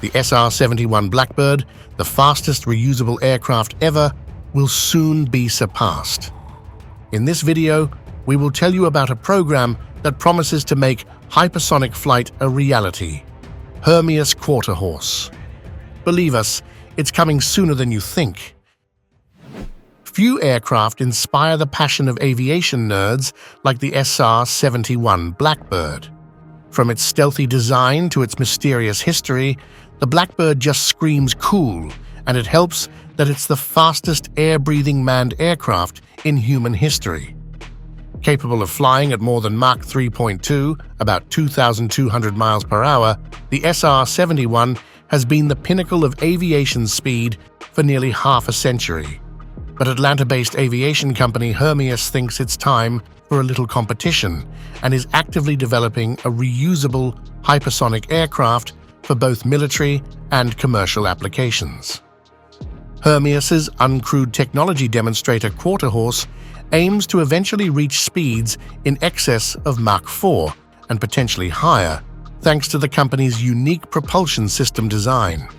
The SR-71 Blackbird, the fastest reusable aircraft ever, will soon be surpassed. In this video, we will tell you about a program that promises to make hypersonic flight a reality. Hermeus Quarterhorse. Believe us, it's coming sooner than you think. Few aircraft inspire the passion of aviation nerds like the SR-71 Blackbird. From its stealthy design to its mysterious history, the Blackbird just screams cool, and it helps that it's the fastest air-breathing manned aircraft in human history. Capable of flying at more than Mach 3.2, about 2,200 miles per hour, the SR-71 has been the pinnacle of aviation speed for nearly half a century. But Atlanta-based aviation company Hermeus thinks it's time for a little competition and is actively developing a reusable hypersonic aircraft for both military and commercial applications. Hermeus's uncrewed technology demonstrator Quarterhorse aims to eventually reach speeds in excess of Mach 4 and potentially higher, thanks to the company's unique propulsion system design.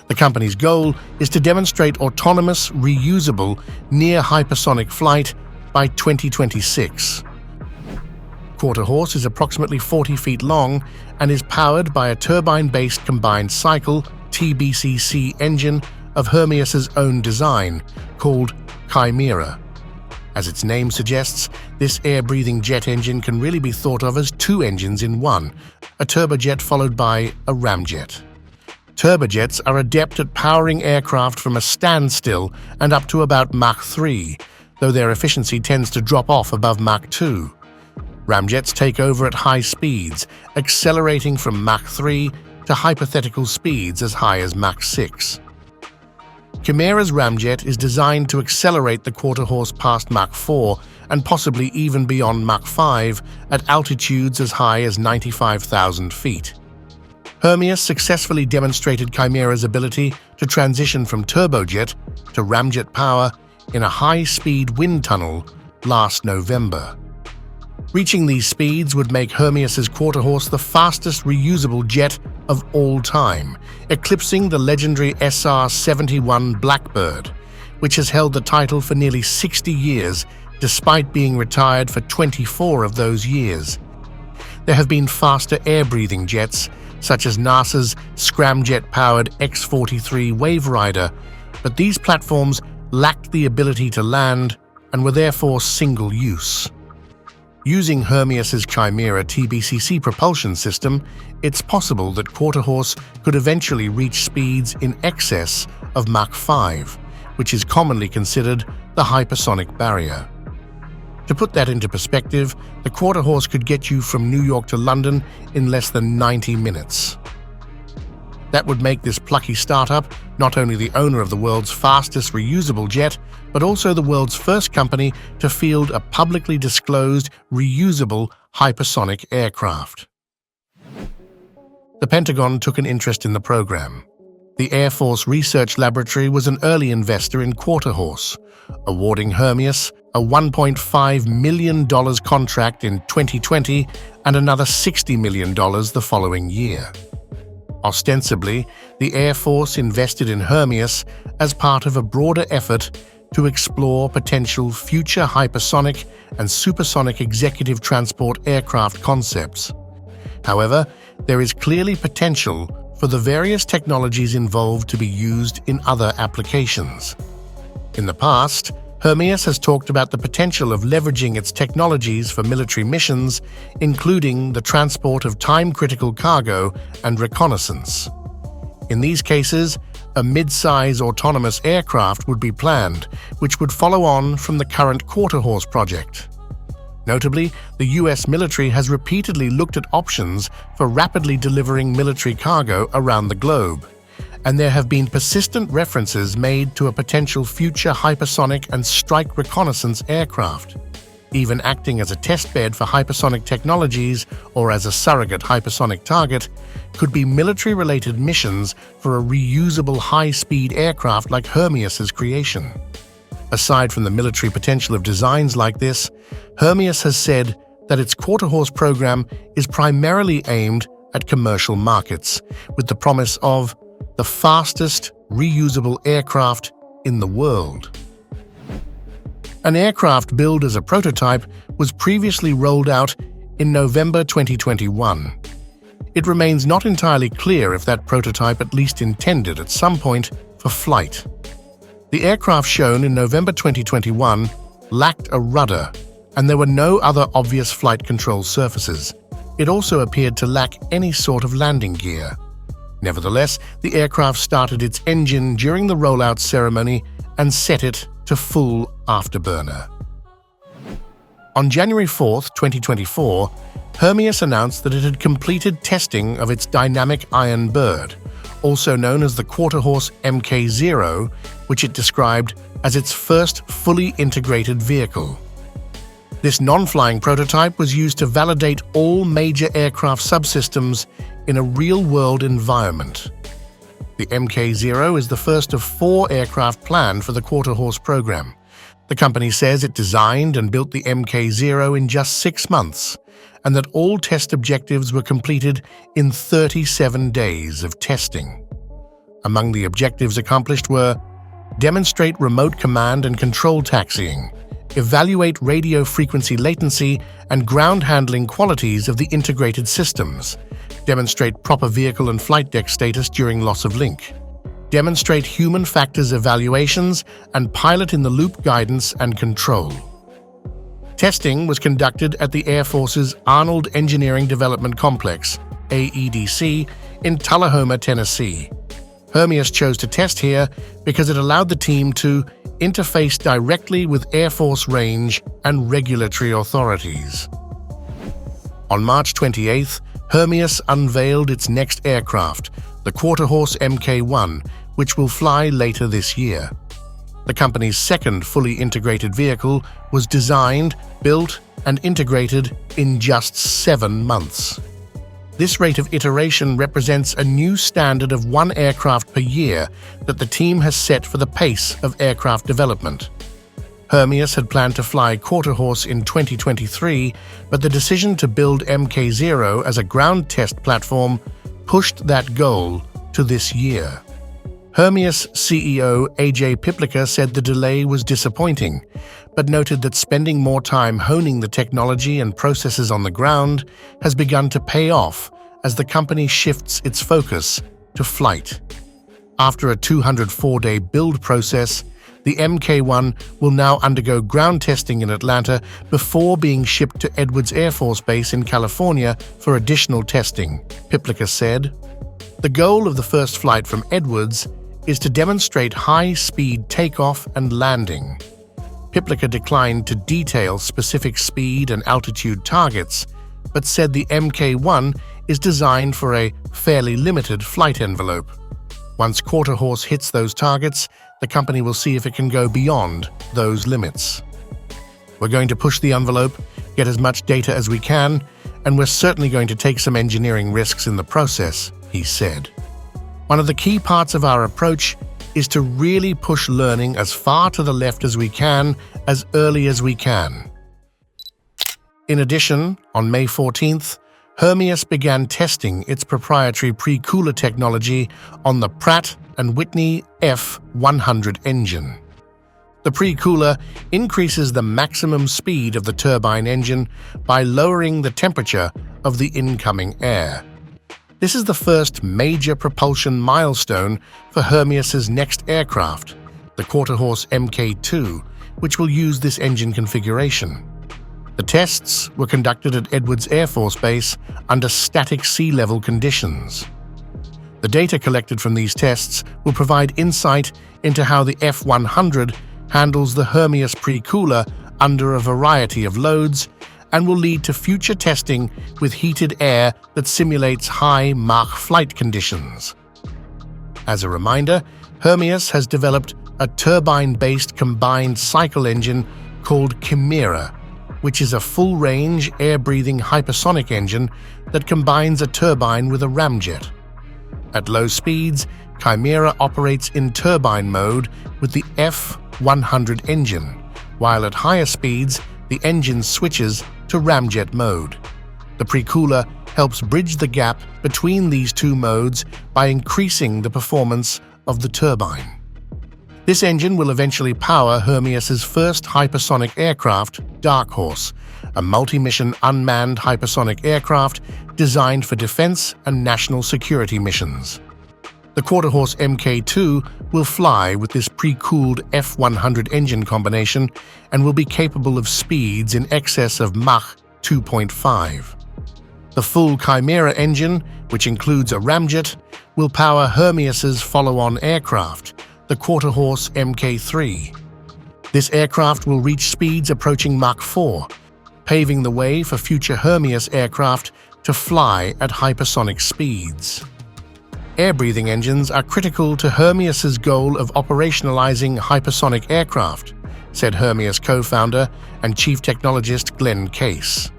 The company's goal is to demonstrate autonomous, reusable, near-hypersonic flight by 2026. Quarterhorse is approximately 40 feet long and is powered by a turbine-based combined cycle (TBCC) engine of Hermeus's own design, called Chimera. As its name suggests, this air-breathing jet engine can really be thought of as two engines in one, a turbojet followed by a ramjet. Turbojets are adept at powering aircraft from a standstill and up to about Mach 3, though their efficiency tends to drop off above Mach 2. Ramjets take over at high speeds, accelerating from Mach 3 to hypothetical speeds as high as Mach 6. Chimera's ramjet is designed to accelerate the Quarterhorse past Mach 4 and possibly even beyond Mach 5 at altitudes as high as 95,000 feet. Hermeus successfully demonstrated Chimera's ability to transition from turbojet to ramjet power in a high-speed wind tunnel last November. Reaching these speeds would make Hermeus's Quarterhorse the fastest reusable jet of all time, eclipsing the legendary SR-71 Blackbird, which has held the title for nearly 60 years despite being retired for 24 of those years. There have been faster air-breathing jets, such as NASA's scramjet-powered X-43 Wave Rider, but these platforms lacked the ability to land and were therefore single-use. Using Hermeus's Chimera TBCC propulsion system, it's possible that Quarterhorse could eventually reach speeds in excess of Mach 5, which is commonly considered the hypersonic barrier. To put that into perspective, the Quarterhorse could get you from New York to London in less than 90 minutes. That would make this plucky startup not only the owner of the world's fastest reusable jet, but also the world's first company to field a publicly disclosed reusable hypersonic aircraft. The Pentagon took an interest in the program. The Air Force Research Laboratory was an early investor in Quarterhorse, awarding Hermeus a $1.5 million contract in 2020 and another $60 million the following year. Ostensibly, the Air Force invested in Hermeus as part of a broader effort to explore potential future hypersonic and supersonic executive transport aircraft concepts. However, there is clearly potential for the various technologies involved to be used in other applications. In the past, Hermeus has talked about the potential of leveraging its technologies for military missions, including the transport of time-critical cargo and reconnaissance. In these cases, a mid-size autonomous aircraft would be planned, which would follow on from the current Quarterhorse project. Notably, the US military has repeatedly looked at options for rapidly delivering military cargo around the globe, and there have been persistent references made to a potential future hypersonic and strike reconnaissance aircraft. Even acting as a testbed for hypersonic technologies or as a surrogate hypersonic target could be military-related missions for a reusable high-speed aircraft like Hermeus's creation. Aside from the military potential of designs like this, Hermeus has said that its Quarterhorse program is primarily aimed at commercial markets, with the promise of the fastest reusable aircraft in the world. An aircraft billed as a prototype was previously rolled out in November 2021. It remains not entirely clear if that prototype at least intended at some point for flight. The aircraft shown in November 2021 lacked a rudder, and there were no other obvious flight control surfaces. It also appeared to lack any sort of landing gear. Nevertheless, the aircraft started its engine during the rollout ceremony and set it to full afterburner. On January 4, 2024, Hermeus announced that it had completed testing of its dynamic iron bird, also known as the Quarterhorse Mk0, which it described as its first fully integrated vehicle. This non-flying prototype was used to validate all major aircraft subsystems in a real-world environment. The Mk0 is the first of 4 aircraft planned for the Quarterhorse program. The company says it designed and built the Mk0 in just 6 months, and that all test objectives were completed in 37 days of testing. Among the objectives accomplished were demonstrate remote command and control taxiing, evaluate radio frequency latency and ground handling qualities of the integrated systems, demonstrate proper vehicle and flight deck status during loss of link, demonstrate human factors evaluations and pilot-in-the-loop guidance and control. Testing was conducted at the Air Force's Arnold Engineering Development Complex, AEDC, in Tullahoma, Tennessee. Hermeus chose to test here because it allowed the team to interface directly with Air Force range and regulatory authorities. On March 28th, Hermeus unveiled its next aircraft, the Quarterhorse Mk1, which will fly later this year. The company's second fully integrated vehicle was designed, built, and integrated in just 7 months. This rate of iteration represents a new standard of 1 aircraft per year that the team has set for the pace of aircraft development. Hermeus had planned to fly Quarterhorse in 2023, but the decision to build Mk0 as a ground test platform pushed that goal to this year. Hermeus CEO AJ Piplica said the delay was disappointing, but noted that spending more time honing the technology and processes on the ground has begun to pay off as the company shifts its focus to flight. After a 204-day build process, the Mk1 will now undergo ground testing in Atlanta before being shipped to Edwards Air Force Base in California for additional testing, Piplica said. The goal of the first flight from Edwards is to demonstrate high-speed takeoff and landing. Piplica declined to detail specific speed and altitude targets, but said the Mk1 is designed for a fairly limited flight envelope. Once Quarterhorse hits those targets, the company will see if it can go beyond those limits. We're going to push the envelope, get as much data as we can, and we're certainly going to take some engineering risks in the process, he said. One of the key parts of our approach is to really push learning as far to the left as we can, as early as we can. In addition, on May 14th, Hermeus began testing its proprietary pre-cooler technology on the Pratt & Whitney F100 engine. The pre-cooler increases the maximum speed of the turbine engine by lowering the temperature of the incoming air. This is the first major propulsion milestone for Hermeus's next aircraft, the Quarterhorse Mk2, which will use this engine configuration. The tests were conducted at Edwards Air Force Base under static sea level conditions. The data collected from these tests will provide insight into how the F100 handles the Hermeus pre-cooler under a variety of loads and will lead to future testing with heated air that simulates high Mach flight conditions. As a reminder, Hermeus has developed a turbine-based combined cycle engine called Chimera, which is a full-range, air-breathing hypersonic engine that combines a turbine with a ramjet. At low speeds, Chimera operates in turbine mode with the F100 engine, while at higher speeds, the engine switches to ramjet mode. The pre-cooler helps bridge the gap between these two modes by increasing the performance of the turbine. This engine will eventually power Hermeus's first hypersonic aircraft, Dark Horse, a multi-mission unmanned hypersonic aircraft designed for defense and national security missions. The Quarterhorse Mk2 will fly with this pre-cooled F-100 engine combination and will be capable of speeds in excess of Mach 2.5. The full Chimera engine, which includes a ramjet, will power Hermeus's follow-on aircraft, the Quarterhorse Mk3. This aircraft will reach speeds approaching Mach 4, paving the way for future Hermeus aircraft to fly at hypersonic speeds. Air-breathing engines are critical to Hermeus's goal of operationalizing hypersonic aircraft, said Hermeus co-founder and chief technologist Glenn Case.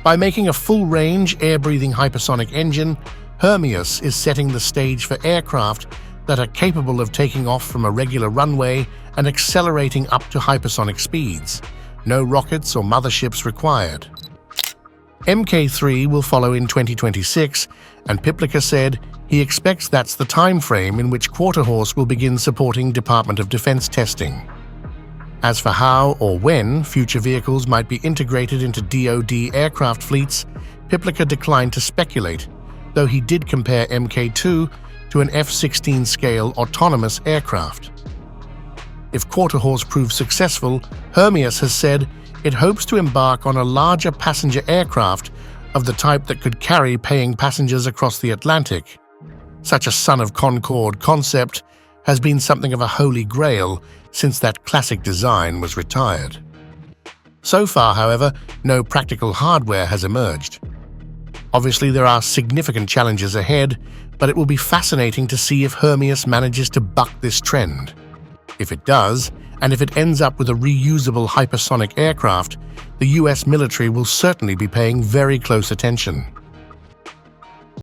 By making a full-range air-breathing hypersonic engine, Hermeus is setting the stage for aircraft that are capable of taking off from a regular runway and accelerating up to hypersonic speeds. No rockets or motherships required. Mk3 will follow in 2026, and Piplica said he expects that's the time frame in which Quarterhorse will begin supporting Department of Defense testing. As for how or when future vehicles might be integrated into DoD aircraft fleets, Piplica declined to speculate, though he did compare Mk2 to an F-16 scale autonomous aircraft. If Quarterhorse proves successful, Hermeus has said it hopes to embark on a larger passenger aircraft of the type that could carry paying passengers across the Atlantic. Such a Son of Concorde concept has been something of a holy grail since that classic design was retired. So far, however, no practical hardware has emerged. Obviously, there are significant challenges ahead, but it will be fascinating to see if Hermeus manages to buck this trend. If it does, and if it ends up with a reusable hypersonic aircraft, the US military will certainly be paying very close attention.